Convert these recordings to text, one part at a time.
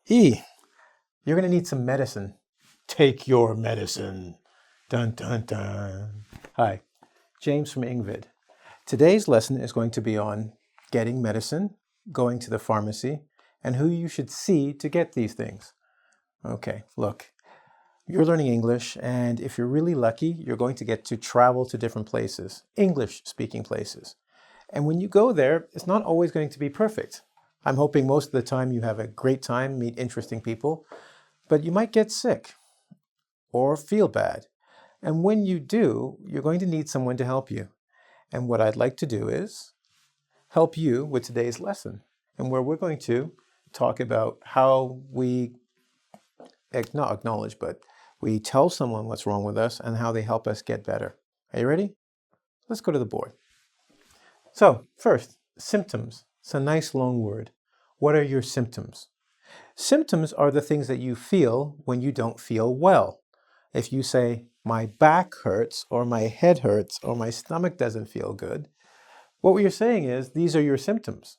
E, you're going to need some medicine. Take your medicine. Dun, dun, dun. Hi, James from engVid. Today's lesson is going to be on getting medicine, going to the pharmacy, and who you should see to get these things. Okay, look, you're learning English, and if you're really lucky, you're going to get to travel to different places, English-speaking places. And when you go there, it's not always going to be perfect. I'm hoping most of the time you have a great time, meet interesting people, but you might get sick or feel bad. And when you do, you're going to need someone to help you. And what I'd like to do is help you with today's lesson, and where we're going to talk about how we not acknowledge, but we tell someone what's wrong with us and how they help us get better. Are you ready? Let's go to the board. So first, symptoms. It's a nice long word. What are your symptoms? Symptoms are the things that you feel when you don't feel well. If you say, my back hurts, or my head hurts, or my stomach doesn't feel good, what you're saying is these are your symptoms.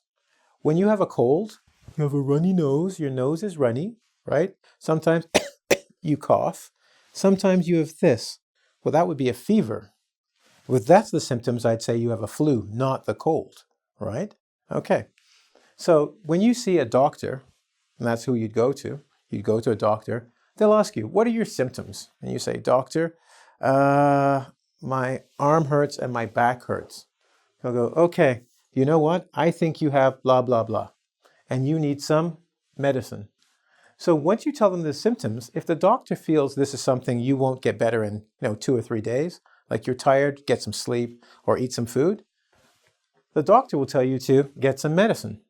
When you have a cold, you have a runny nose, your nose is runny, right? Sometimes you cough. Sometimes you have this. Well, that would be a fever. If that's the symptoms, I'd say you have a flu, not the cold, right? Okay. So when you see a doctor, and that's who you'd go to a doctor, they'll ask you, what are your symptoms? And you say, doctor, my arm hurts and my back hurts. He'll go, okay, you know what? I think you have blah, blah, blah, and you need some medicine. So once you tell them the symptoms, if the doctor feels this is something you won't get better in 2 or 3 days, like you're tired, get some sleep, or eat some food, the doctor will tell you to get some medicine.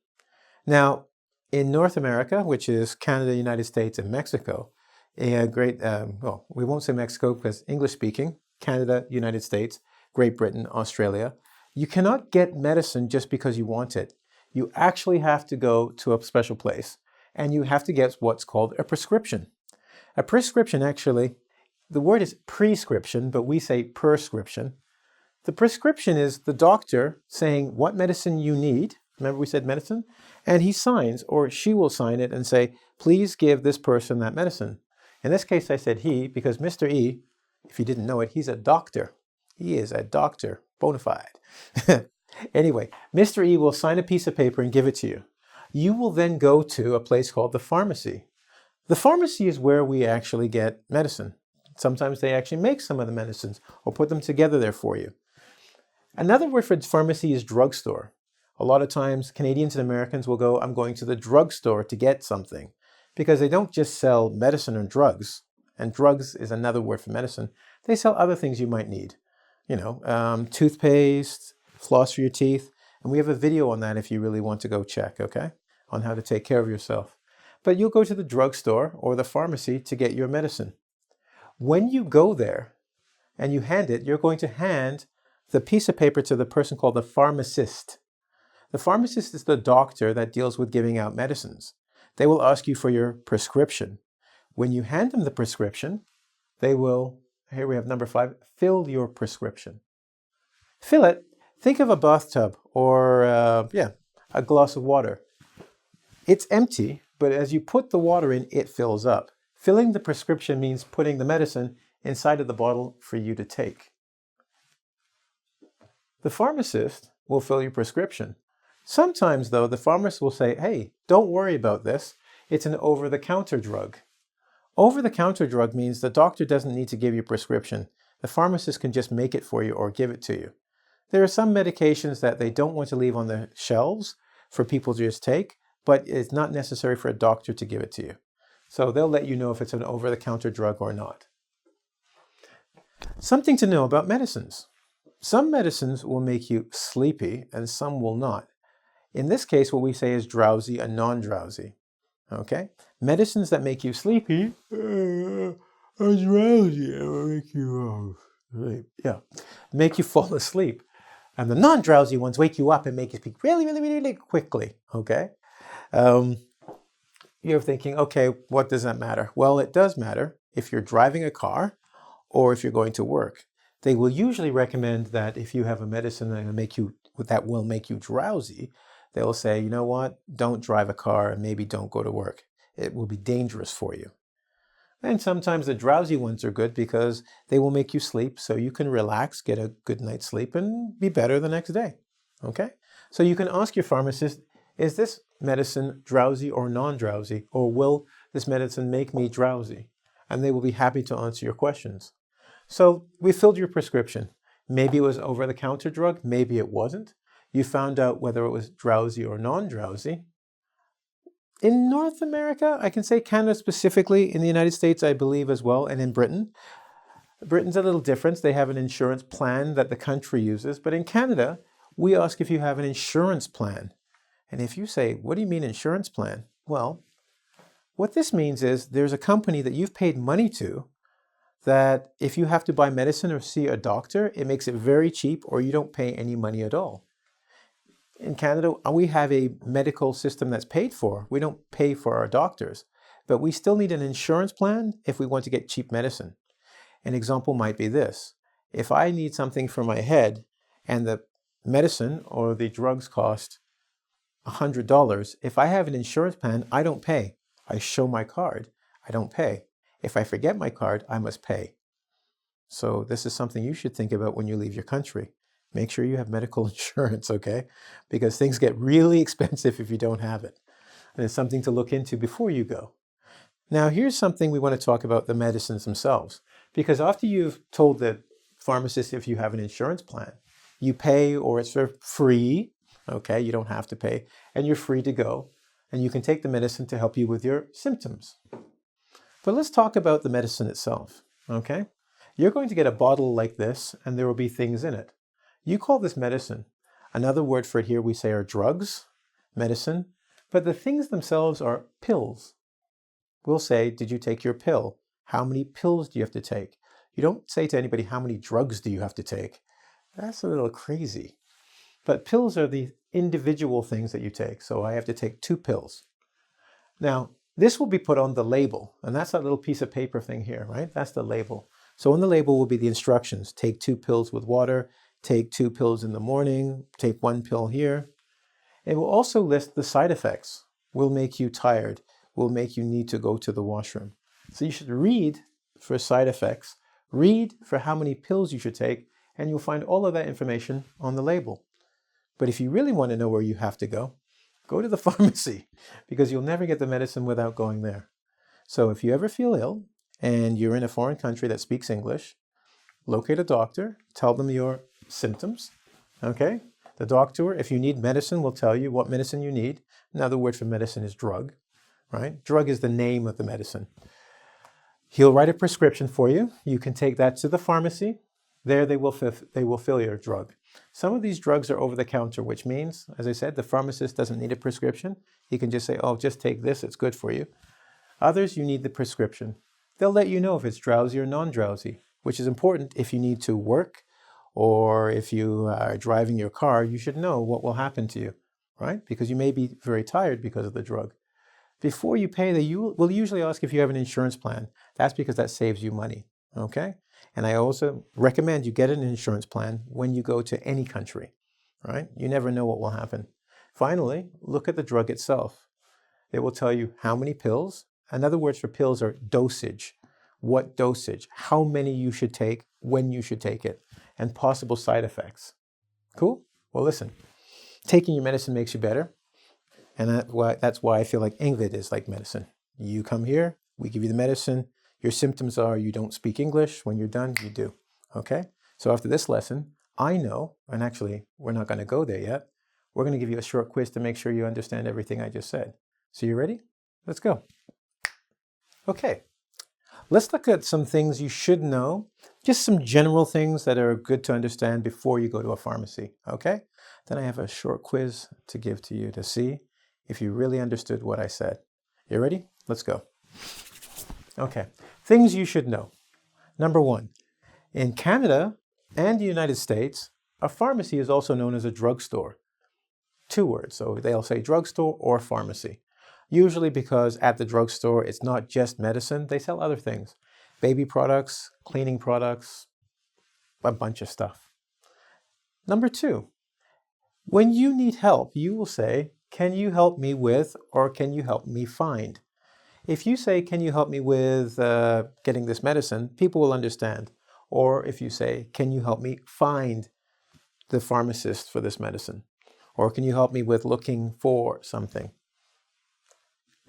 Now, in North America, which is Canada, United States, and Mexico, we won't say Mexico because English speaking, Canada, United States, Great Britain, Australia, you cannot get medicine just because you want it. You actually have to go to a special place, and you have to get what's called a prescription. A prescription, actually, the word is prescription, but we say prescription. The prescription is the doctor saying what medicine you need. Remember we said medicine? And he signs, or she will sign it and say, please give this person that medicine. In this case, I said he because Mr. E, if you didn't know it, he's a doctor. He is a doctor, bona fide. Anyway, Mr. E will sign a piece of paper and give it to you. You will then go to a place called the pharmacy. The pharmacy is where we actually get medicine. Sometimes they actually make some of the medicines or put them together there for you. Another word for pharmacy is drugstore. A lot of times Canadians and Americans will go, I'm going to the drugstore to get something, because they don't just sell medicine or drugs, and drugs is another word for medicine. They sell other things you might need. Toothpaste, floss for your teeth, and we have a video on that if you really want to go check, okay, on how to take care of yourself. But you'll go to the drugstore or the pharmacy to get your medicine. When you go there and you hand it, you're going to hand the piece of paper to the person called the pharmacist. The pharmacist is the doctor that deals with giving out medicines. They will ask you for your prescription. When you hand them the prescription, they will, here we have number 5, fill your prescription. Fill it. Think of a bathtub or a glass of water. It's empty, but as you put the water in, it fills up. Filling the prescription means putting the medicine inside of the bottle for you to take. The pharmacist will fill your prescription. Sometimes, though, the pharmacist will say, hey, don't worry about this. It's an over-the-counter drug. Over-the-counter drug means the doctor doesn't need to give you a prescription. The pharmacist can just make it for you or give it to you. There are some medications that they don't want to leave on the shelves for people to just take, but it's not necessary for a doctor to give it to you. So they'll let you know if it's an over-the-counter drug or not. Something to know about medicines. Some medicines will make you sleepy and some will not. In this case, what we say is drowsy and non-drowsy. Okay? Medicines that make you sleepy are drowsy and make you fall asleep. And the non-drowsy ones wake you up and make you speak really, really, really, really quickly. Okay? You're thinking, okay, what does that matter? Well, it does matter if you're driving a car or if you're going to work. They will usually recommend that if you have a medicine that will make you drowsy, they'll say, you know what, don't drive a car and maybe don't go to work. it will be dangerous for you. And sometimes the drowsy ones are good because they will make you sleep so you can relax, get a good night's sleep, and be better the next day. Okay? So you can ask your pharmacist, is this medicine drowsy or non-drowsy? Or will this medicine make me drowsy? And they will be happy to answer your questions. So we filled your prescription. Maybe it was over-the-counter drug, maybe it wasn't. You found out whether it was drowsy or non-drowsy. In North America, I can say Canada specifically, in the United States, I believe as well, and in Britain. Britain's a little different. They have an insurance plan that the country uses. But in Canada, we ask if you have an insurance plan. And if you say, what do you mean insurance plan? Well, what this means is there's a company that you've paid money to that if you have to buy medicine or see a doctor, it makes it very cheap or you don't pay any money at all. In Canada, we have a medical system that's paid for. We don't pay for our doctors, but we still need an insurance plan if we want to get cheap medicine. An example might be this. If I need something for my head and the medicine or the drugs cost $100, if I have an insurance plan, I don't pay. I show my card, I don't pay. If I forget my card, I must pay. So this is something you should think about when you leave your country. Make sure you have medical insurance, okay? Because things get really expensive if you don't have it. And it's something to look into before you go. Now, here's something we want to talk about, the medicines themselves. Because after you've told the pharmacist if you have an insurance plan, you pay or it's for free, okay? You don't have to pay, and you're free to go. And you can take the medicine to help you with your symptoms. But let's talk about the medicine itself, okay? You're going to get a bottle like this, and there will be things in it. You call this medicine. Another word for it here we say are drugs, medicine, but the things themselves are pills. We'll say, did you take your pill? How many pills do you have to take? You don't say to anybody, how many drugs do you have to take? That's a little crazy. But pills are the individual things that you take. So I have to take 2 pills. Now, this will be put on the label, and that's that little piece of paper thing here, right? That's the label. So on the label will be the instructions. Take 2 pills with water, take 2 pills in the morning, take 1 pill here. It will also list the side effects. Will make you tired, will make you need to go to the washroom. So you should read for side effects, read for how many pills you should take, and you'll find all of that information on the label. But if you really want to know where you have to go to the pharmacy, because you'll never get the medicine without going there. So if you ever feel ill and you're in a foreign country that speaks English, locate a doctor, tell them your symptoms, okay? The doctor, if you need medicine, will tell you what medicine you need. Another word for medicine is drug, right? Drug is the name of the medicine. He'll write a prescription for you. You can take that to the pharmacy. There they will fill your drug. Some of these drugs are over the counter, which means, as I said, the pharmacist doesn't need a prescription. He can just say, oh, just take this, it's good for you. Others, you need the prescription. They'll let you know if it's drowsy or non-drowsy, which is important if you need to work or if you are driving your car, you should know what will happen to you, right? Because you may be very tired because of the drug. Before you pay, they will usually ask if you have an insurance plan. That's because that saves you money, okay? And I also recommend you get an insurance plan when you go to any country, right? You never know what will happen. Finally, look at the drug itself. It will tell you how many pills. Another word for pills are dosage. What dosage, how many you should take, when you should take it, and possible side effects. Cool? Well, listen, taking your medicine makes you better. And that's why I feel like engVid is like medicine. You come here, we give you the medicine. Your symptoms are you don't speak English. When you're done, you do. Okay? So after this lesson, I know, and actually, we're not going to go there yet. We're going to give you a short quiz to make sure you understand everything I just said. So you ready? Let's go. Okay. Let's look at some things you should know. Just some general things that are good to understand before you go to a pharmacy. Okay? Then I have a short quiz to give to you to see if you really understood what I said. You ready? Let's go. Okay, things you should know. Number 1, in Canada and the United States, a pharmacy is also known as a drugstore. 2 words, so they'll say drugstore or pharmacy. Usually because at the drugstore, it's not just medicine, they sell other things. Baby products, cleaning products, a bunch of stuff. Number 2, when you need help, you will say, can you help me with, or can you help me find? If you say, can you help me with getting this medicine, people will understand. Or if you say, can you help me find the pharmacist for this medicine? Or can you help me with looking for something?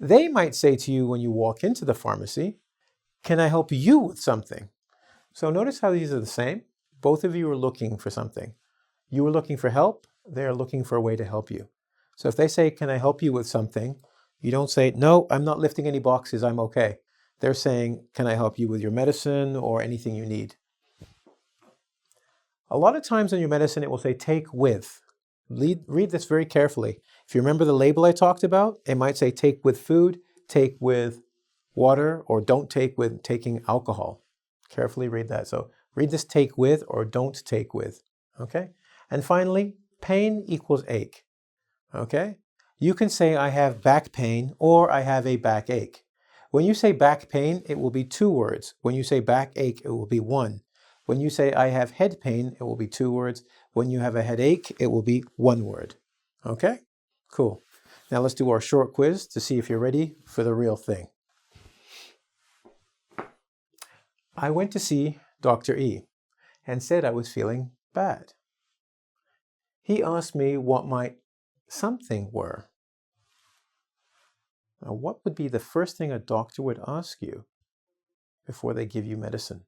They might say to you when you walk into the pharmacy, can I help you with something? So notice how these are the same. Both of you are looking for something. You are looking for help. They're looking for a way to help you. So if they say, can I help you with something? You don't say, no, I'm not lifting any boxes, I'm okay. They're saying, can I help you with your medicine or anything you need? A lot of times on your medicine, it will say take with. Read this very carefully. If you remember the label I talked about, it might say take with food, take with water, or don't take with taking alcohol. Carefully read that. So read this take with or don't take with. Okay? And finally, pain equals ache. Okay? You can say I have back pain or I have a backache. When you say back pain, it will be 2 words. When you say backache, it will be 1. When you say I have head pain, it will be 2 words. When you have a headache, it will be 1 word. Okay? Cool. Now let's do our short quiz to see if you're ready for the real thing. I went to see Dr. E and said I was feeling bad. He asked me what my something were. Now, what would be the first thing a doctor would ask you before they give you medicine?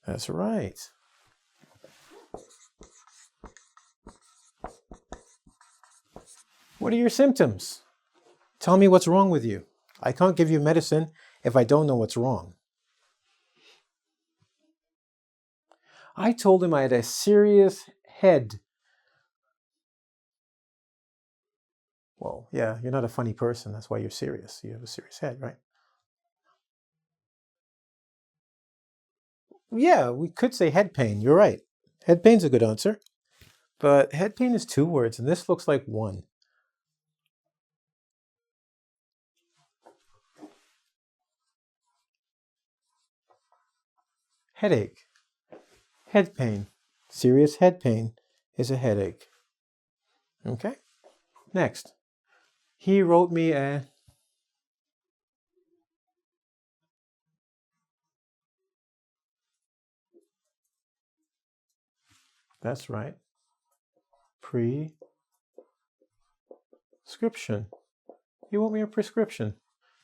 That's right. What are your symptoms? Tell me what's wrong with you. I can't give you medicine if I don't know what's wrong. I told him I had a serious head. Well, yeah, you're not a funny person. That's why you're serious. You have a serious head, right? Yeah, we could say head pain. You're right. Head pain's a good answer. But head pain is 2 words, and this looks like 1. Headache. Head pain. Serious head pain is a headache. Okay? Next. He wrote me a... That's right. Prescription. He wrote me a prescription.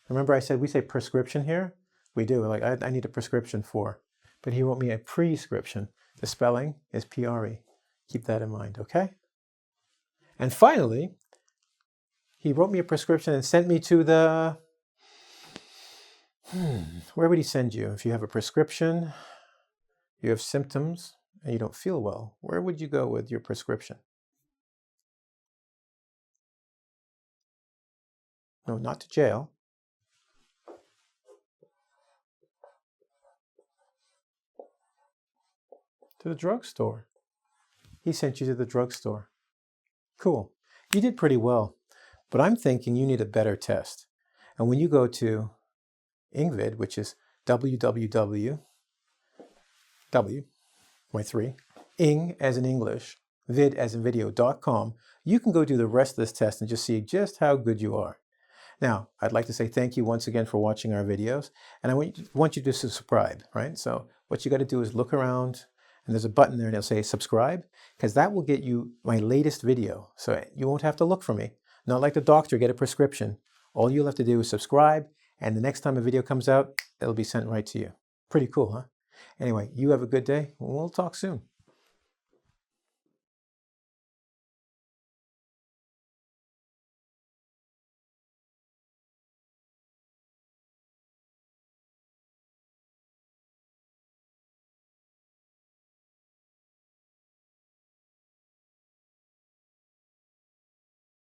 Remember I said we say prescription here? We do. Like, I need a prescription for. But he wrote me a prescription. The spelling is P-R-E. Keep that in mind, okay? And finally, he wrote me a prescription and sent me to the... Where would he send you? If you have a prescription, you have symptoms, and you don't feel well, where would you go with your prescription? No, not to jail. To the drugstore. He sent you to the drugstore. Cool. You did pretty well, but I'm thinking you need a better test. And when you go to engVid, which is www, ing as in English, vid as in video.com, you can go do the rest of this test and just see just how good you are. Now, I'd like to say thank you once again for watching our videos, and I want you to subscribe, right? So what you got to do is look around, and there's a button there and it'll say subscribe, because that will get you my latest video. So you won't have to look for me. Not like the doctor, get a prescription. All you'll have to do is subscribe, and the next time a video comes out, it'll be sent right to you. Pretty cool, huh? Anyway, you have a good day. We'll talk soon.